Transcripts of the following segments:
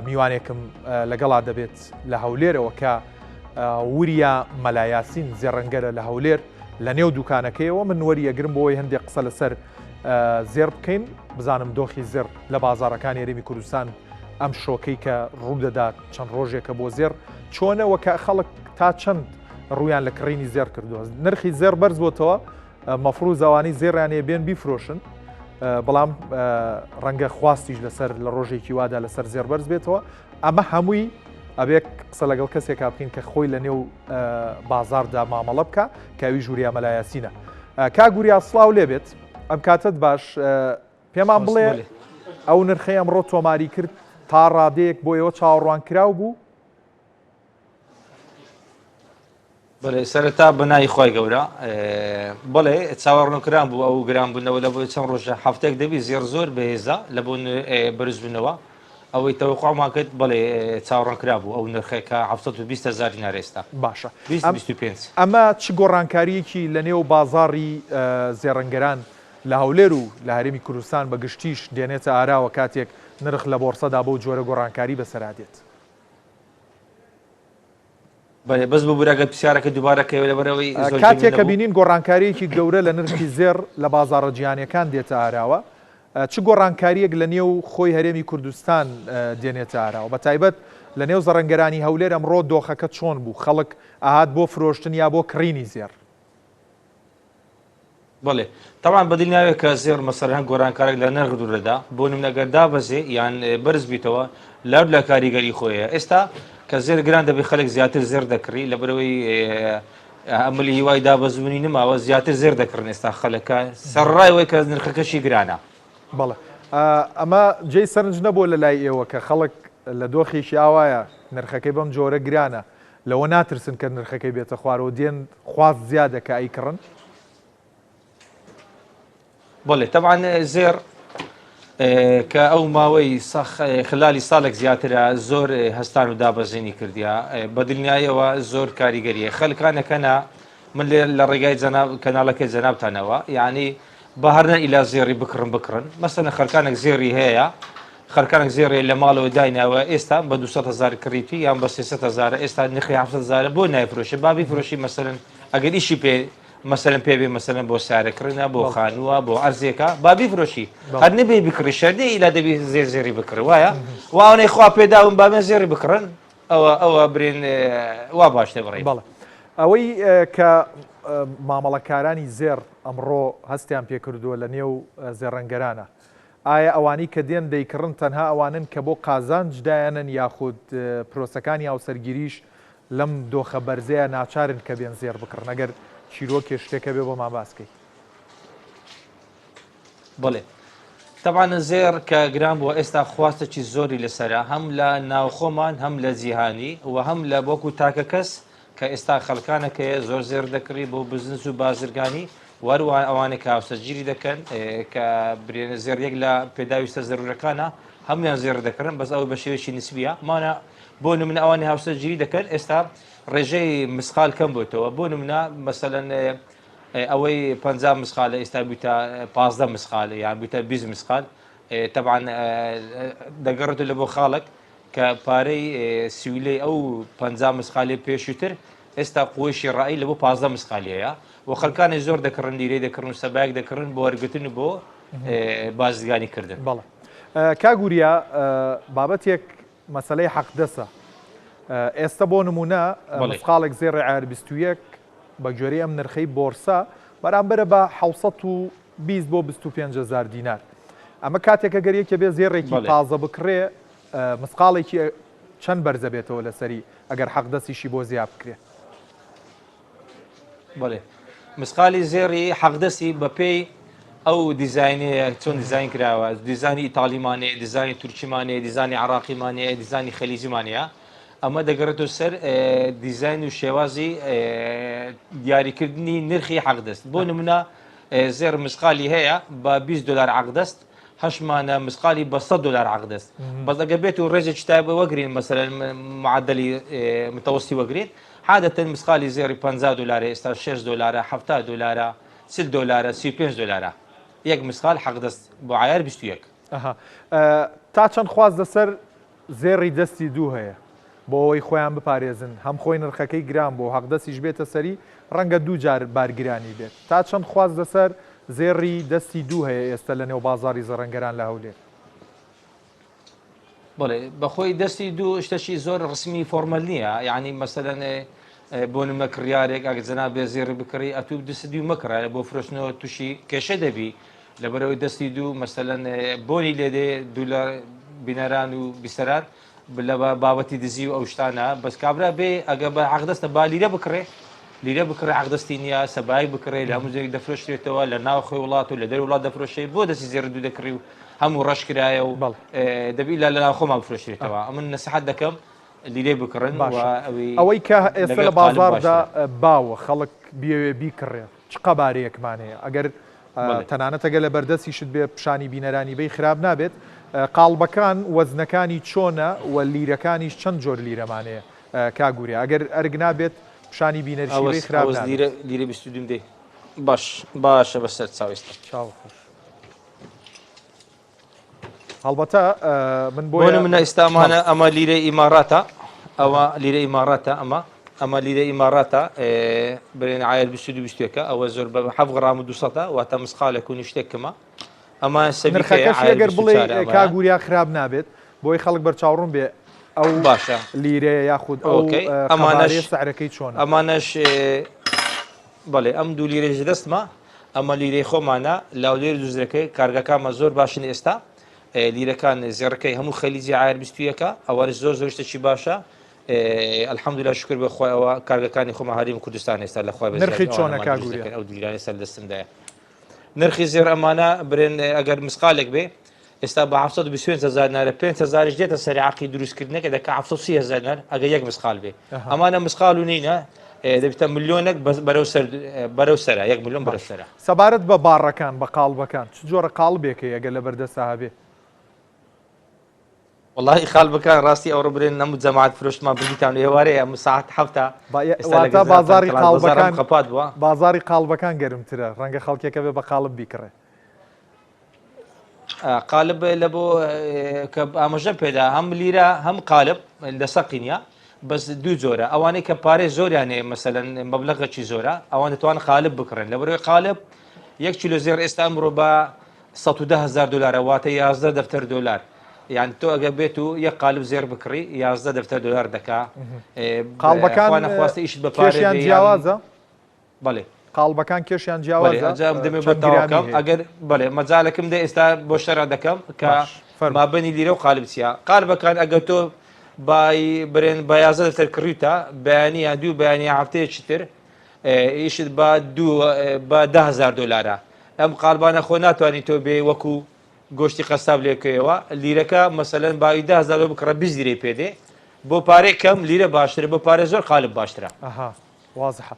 میوانێکم لەگەڵا دەبێت لە هەولێرەوە کە وریا مەلایاسین زێڕەنگەرە لە هەولێر لە نێو دوکانەکەیەوە من وەریەگرم بۆی هەندێک قسە لەسەر زێر بکەین بزانم دۆخی زێر لە بازاڕەکانی هەرێمی کوردستان ئەم شۆکەی کە ڕوودەدات چەند ڕۆژێکە بۆ زێر چۆنەوە کە خەڵک تا چەند ڕویان لە کڕینی زێر کردووە نرخی زێر بەرز بۆتەوە مەفروض ئەوانی زێڕیانێ بێن بیفرۆشن بەڵام ڕەنگە خواستیش لەسەر لە ڕۆژێکی وادا لەسەر زێر بەرز بێتەوە ئەمە هەمووی ئەبێ قسە لەگەڵ کەسێک بکەین کە خۆی لە نێو بازاردا مامەڵە بکە کاوی ژووریا مەلایاسینە کاگوریا سڵاو لێبێت ئەم کاتت باش پێمان بڵێ ئەو نرخەی ئەمڕۆ تۆماری کرد تا ڕادەیەک بۆ ئێوە چاوەڕوان کراو بوو بەڵێ سەرەتا بەنای خۆی گەورە بڵێ چاوەڕوانکران بوو ئەو گرانبوونەوە لە بۆ چەند ڕۆژە هەفتێک دەبی زێر زۆر بەهێزە لە بۆ بەرزبوونەوە ئەوەی تەوەقعمان کرد بڵێ چاوەڕوانکرا بوو ئەو نرخێکە 720,000 دینار ئێستا باشە 25 ئەمە چ گۆڕانکاریەکی لە نێو بازاڕی زێڕەنگەران لە هەولێر و لە هەرێمی کوردستان بە گشتیش دێنێتە ئاراوە کاتێک نرخ لە بۆرسەدا بۆ جۆرە گۆڕانکاری بەسەرادێت بەس بۆ براگە پرسیارەکە دووبارەکەوە لەبەرەوەی کاتێک کە بینین گۆڕانکاریەکی گەورە لە نرخی زێر لە بازاڕە جیهانیەکان دێتە ئاراوە چ گۆڕانکاریەک لە نێو خۆی هەرێمی کوردستان دێنێتە ئاراوە بە تایبەت لە نێو زەڕەنگەرانی هەولێر ئەمڕۆ دۆخەکە چۆن بوو خەڵک ئاهات بۆ فرۆشتن یا بۆ کڕینی زێر بڵێ تاوان بەدڵ ناوێت کە زێر مەسەر هەنگ گۆڕانکارێک لە نرخ دوورەدا بۆ نمونەگەردا بەزێ یان بەرز بیتەوە لەو لە کاریگەری خۆیە ئێستا کە زێر گران دەبێت خەڵک زیاتر زێر دەکڕی لە بەرەوەی ئەمەلی هیوای دابەزبوونی نماوە زیاتر زێر دەکردن ئێستا خەڵەکە سەرڕایەوەی کە نرخەکەشی گرانە بەڵێ ئەمە جێی سەرنج نەبووە لە لای ئێوە کە خەڵک لە دۆخیشی ئاوایە نرخەکەی بەم جۆرە گرانە لەوە ناترسن کە نرخەکەی بێتە خوارەوە دێن خواست زیادە کە ئەیکڕن بڵێ طبعاً زێر کە ئەو ماوەی خلالی ساڵێک زیاترە زۆر هەستان و دابەزینی کردیا بەدڵنیایەوە زۆر کاریگەریە خەلکانەکەنا من لە ڕێگای کەناڵەکەی جەنابتانەوە یعنی بە هەرنە ئیلا زێڕی بکڕن مەسەلەن خەرکانێک زێڕی هەیە خەرکانێک زێڕێ لە ماڵەوە دایناوە ئێستا بە 200,000 کڕیتی یان بە 300,000 ئێستا نرخی 700,000 بۆ نایفرۆشە بابی فرۆشی مەسەلەن ئەگەر ئیشی پێ مەسەلەن پێبێ مەسەلەن بۆ سارەکردنە بۆ خانووە بۆ ئەرزێکە بابی فرۆشی هەر نەبێ بکڕی شەردێ ئیلا دەبی زێری بکڕ وایە واوانەی خوا پێداون بامێ زێری بکڕن ئەوە برێن وا باشتە بڕێ بەڵێ ئەوەی کە مامەڵەکارانی زێر ئەمڕۆ هەستیان پێکردووە لە نێو زێڕەنگەرانە ئایا ئەوانی کە دێن دەیکڕن تەنها ئەوانن کە بۆ قازانجدایەنن یاخود پرۆسەکانی هاوسەرگیریش لەم دۆخە بەرزەیە ناچارن کە بێن زێر بکڕن ئەگەر چیرۆکێ شتێکە بێ بۆ ماباسکەی بڵێ طبعاً زێر کە گران بووە ئێستا خواستەی زۆری لەسەرە هەم لە ناوخۆمان هەم لە جیهانی و هەم لە بۆکو تاکە کەس کە ئێستا خەڵکانەکە زۆر زێر دەکڕی بۆ بزنس و بازرگانی وەروان ئەوانێک کە هاوسەرگیری دەکەن کە برێنە زێریەک لە پێداویستە زەرورەکانە هەمویان زێر دەکڕن بەس ئەو بە شێوەیەکی نسبیە مانە بۆ نمونە ئەوانی هاوسەرگیری دەکەن ئێستا ڕێژەی مسخال کەم بۆتەوە بۆ نمونە مەسەلەن ئەوەی 50 مسخالە ئێستا بوویتە 15 مسخال یان بوویتە 20 مسخال طبعاً دەگەڕێتە لە بۆ خاڵک کە پارەی سیولەی ئەو 50 مسخالی پێشووتر ئێستا قوشی ڕایی لە بۆ 15 مسخالیەیە و خەڵکانی زۆر دەکڕن لیرەی دەکڕن و سەبایەک دەکڕن بۆ وەرگتن و بۆ بازرگانی کردن بەڵێ کاگوریا بابەتێک مەسەلەی حەقدەسە ئێستا بۆ نمونە مسخالێک زێڕی عار 21 بە گوێرەی ئەم نرخەی بۆرسا بەرامبەرە بە 720 بۆ 25,000 دینار ئەمە کاتێکە گەریەکە بێ زێڕێکی تازە بکڕێ مسقالێکی چەند بەرزە بێتەوە لەسەری ئەگەر حەقدەسیشی بۆ زیاد بکرێ بڵێ مسقالی زێڕی حەقدەسی بەپێی ئەو دیزاینەیە چۆن دیزاین کراوە دیزانی ئیتالیمانەیە دیزانی تورکیمانەیە دیزانی عراقیمانەیە دیزانی خەلیجیمانەیە ئەمە دەگەڕێتەوە سەر دیزاین و شێوازی دیاریکردنی نرخی حەقدەست بۆ نمونە زێر مسقالی هەیە بە 20 دلار عەقدەست هەشمانە مسقالی بە 100 دلار عەقدەست بەس ئەگە بێت و ڕێژێکی تایبە وەگرین مەسەلەن معدەلی متەوەستی وەگرین عادەتەن مسقالی زێری 50 دلارە ئێستا 6 دلارە 70 دلارە 30 دلارە 35 دلارە یەک مسقال حەقدەست بۆ عیار 21 تا چەند خواست لەسەر زێڕی دەستی دوو هەیە بۆ ئەوەی خۆیان بپارێزن هەم خۆی نرخەکەی گران بۆ حەقدەستیش بێتە سەری ڕەنگە دوو جار بارگرانی بێت تا چەند خواز لەسەر زێڕی دەستی دوو هەیە ئێستا لە نێو بازاری زەڕەنگەران لە هەولێر بڵێ بەخۆی دەستی دوو شتەشی زۆر ڕسمی فۆرمەل نییە یعنی مەسەلەن بۆ نمە کڕیارێک ئەگە جەنا بێ زێڕ بکڕی ئەتوو دەستی دوو مەکڕایە بۆ فرۆشتنەوە تووشی کێشە دەبی لەبەرەوەی دەستی دوو مەسەلەن بۆنی لێدێ دوو لە بینەران و بیسەران لە بابەتی دزی و ئەو شتانە بەس کابرا بێ ئەگە بە عەقدەستە با لیرە بکڕێ لیرە بکڕێ عەقدەستی نییە سەبای بکڕێ لە هەموو جێک دەفرۆشتێتەوە لە ناو خۆی وڵات و لە دەر وڵات دەفرۆشێ بۆ دەستی زێڕ دوو دەکڕی و هەموو ڕەشکرایە و دەبی لە ناو خۆمان بفرۆشتێتەوە ئەمن نەسەحەت دەکەم لیرێ بکڕن ئەوەی کە ئێستا لە بازاردا باوە خەڵک بێوێ بیکڕێ چ قەبارەیەکمان هەیە ئەگەر تەنانەت ئەگە لە بەردەستیشت بێ پیشانی بینەرانی بەی خراپ نابێت قاڵبەکان وەزنەکانی چۆنە و لیرەکانیش چەند جۆر لیرەمانەیە کاگوورێ ئەگەر ئەرگ نابێت پیشانی بینەری خراپ لیرە 22 دێ باش باشە بەسەر چاویستە هەڵبەتە من بۆ منە ئێستامانە ئەمە لیرە ئیماراتە ئەوە لیرە ئیماراتە ئەمە لیرە ئیماراتە برێن عایل 22 ئەوە زۆر بە 7 غرام و 200 واتە مسقالێک و شتێکمە ئەمە نرخەکەش ئەگەر بڵێ کاگوریا خراپ نابێت بۆی خەڵک بەرچاوڕوون بێ ئەو باشە لیرە یاخود ئەمانەش سعرەکەی چۆن ئەمانەش بەڵێ ئەم دوو لیرەش دەستمە ئەمە لیرەی خۆمانە لاولێر دوزرەکەی کارگەکانمە زۆر باشن ئێستا لیرەکان زێڕەکەی هەموو خەلیجی عایر 21 ئەوانش زۆر زۆر شتێکی باشە الحەمدوللا شکر بەخوای ئەوە کارگەکانی خۆمە هەرێمی کوردستان ئێستا لەخوای نرخی چۆنە کاگوریا ئەو دیرانی سەر دەستمدایە نرخی زێر ئەمانە برێن ئەگەر مسقالێک بێ ئێستا بە 725,000 نارە 5,000 دێتە سەری عەقی دروستکردنەکە دەکا 730,000 نار ئەگە یەک مسقال بێ ئەمانە مسقال و نینە دەبێتە ملیۆنێک بەرەو سەرە 1 ملیۆن بەرەو سەرە سەبارەت بە باڕەکان بە قاڵبەکان چ جۆرە قاڵبێکە ئەگە لە بەردەستا هەبێ والله خالبەکان ڕاستی ئەوڕە برێن نەموو جەماعەت فرۆشتمان بریتان ئێوارەیە ئەم ساعت هەفتە ئێستا بازاری قاڵبەکان قەپات بووە بازاری قاڵبەکان گەرمترە ڕەنگە خەڵکێکە بێ بە قاڵب بیکڕێ قالب لە بۆ کە ئاماژە پێدا هەم لیرە هەم قالب لە سەقینە بەس دوو جۆرە ئەوانەی کە پارێ زۆریانێ مەسەلەن مەبلەغێکی زۆرە ئەوان دەتوانن قالب بکڕن لەبەرەوەی قالب 1 کیلۆ زێر ئێستا ئەمڕۆ بە 110,000 دلار واتە 11 دەفتەر دلار یان تۆ ئەگە بێت و یەک قالب زێر بکڕی 11 دەفتەر دلار دەکا قاڵبەکان نەخواستە ئیشت بە کێشیان جیاوازە بەڵێ قاڵبەکان کێشیان جیاوازە دەمێ بەتاواکەم ئەگەر بڵێ مەجالەکەم دە ئێستا بۆ شەرا دەکەم کە مابنی لیرە و قالب چیە قالبەکان ئەگە تۆ برێن بە 11 دەفتەر کڕیتە بەیانی یان دوو بەیانی هەفتەیەکی تر ئیشت بە 10,000 دلارە ئەم قالبانە خۆ ناتوانانی تۆ بێ وەکو گۆشتی قەساب لێکەوە لیرەکە مەسەلەن باوی 10,000 بکڕە 20 لیرەی پێدێ بۆ پارێک کەم لیرە باشترە بۆ پارێ زۆر قالب باشترە وازحە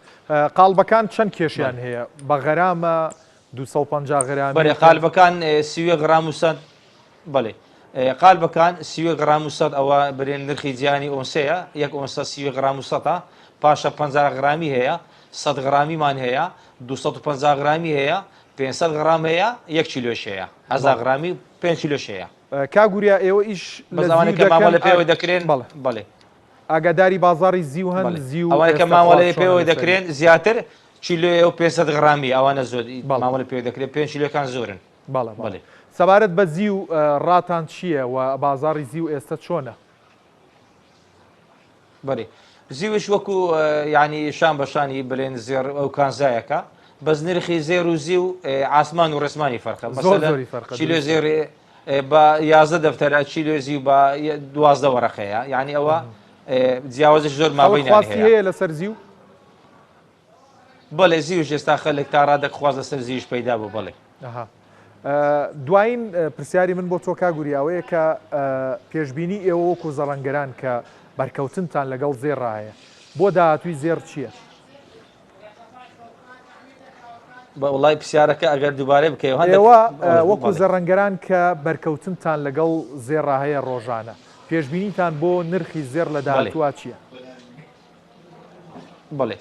قاڵبەکان چەند کێشیان هەیە بە غەرامە 250 غرام بەێ قالبەکان 30 غرام و سەد بڵێ قالبەکان 30 غرام و سەد ئەوە برێن نرخی جیانی ئۆنسەیە 1 ئۆنسە 30 غرام و سەدە پاشە 50 غرامی هەیە 100 غرامیمان هەیە 250 غرامی هەیە 500 غرام هەیە 1 کیلۆش هەیە 1000 غرامی 5 کیلۆش هەیە کاگوریا ئێوە ئیش لەزانێککە مامەڵە پێوە دەکرێن بڵێ ئاگاداری بازاری زی و هەن زی و ئەوانەکە مامەڵەیە پێوە دەکرێن زیاتر کیلۆ و 500 غرامی ئەوانە زۆر مامەڵە پێوە دەکرێت 5 کیلۆکان زۆرن بەڵێ سەبارەت بە زی و ڕاتان چییە و بازاری زی و ئێستا چۆنە بەێ زیوش وەکو ینی شان بەشانی بلێن زێر ئەو کانزایەکە بەس نرخی زێر و زی و ئاسمان و ڕسمانی فەرقە کیلۆ زێر بە 11 دەفتەرە کیلۆ زی بە 12 وەرەقەیە یعنی ئەوە جیاوازش زۆر مابینیان هەیە لەسەر زی و بەڵێ زیوش ئێستا خەلێک تا ڕادەخوازە سەر زیش پەیدا بوو بڵێ دوایین پرسیاری من بۆ تۆ کاگوریاوەیە کە پێشببینی ئێوە وەکو زەڕەنگەران کە بەرکەوتنتان لەگەڵ زێڕایە بۆ داهاتووی زێر چییە؟ بە وڵای پرسیارەکە ئەگەر دووبارەی بکەوە ئێوە وەکو زەڕەنگەران کە بەرکەوتنتان لەگەڵ زێڕاهەیە ڕۆژانە پێشببینیتان بۆ نرخی زێر لە داهاتووە چییە؟ بڵێ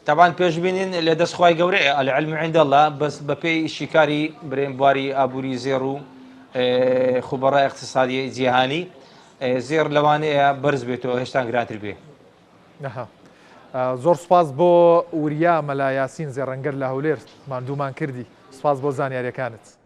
تابان پێشببینین لە دەستخوای گەورەیە العلم عند الله بەس بەپێی شیکاری برێن بواری ئابووری زێر و خوبەڕای اقتصادی جیهانی زێر لەوانەیە بەرز بێتەوە هێشتا گرانتر بێ. زۆر سپاس بۆ وریا مەلا یاسین زێڕەنگەر لە هەولێر ماندوومان کردی. سپاس بۆ زانیاریەکانت.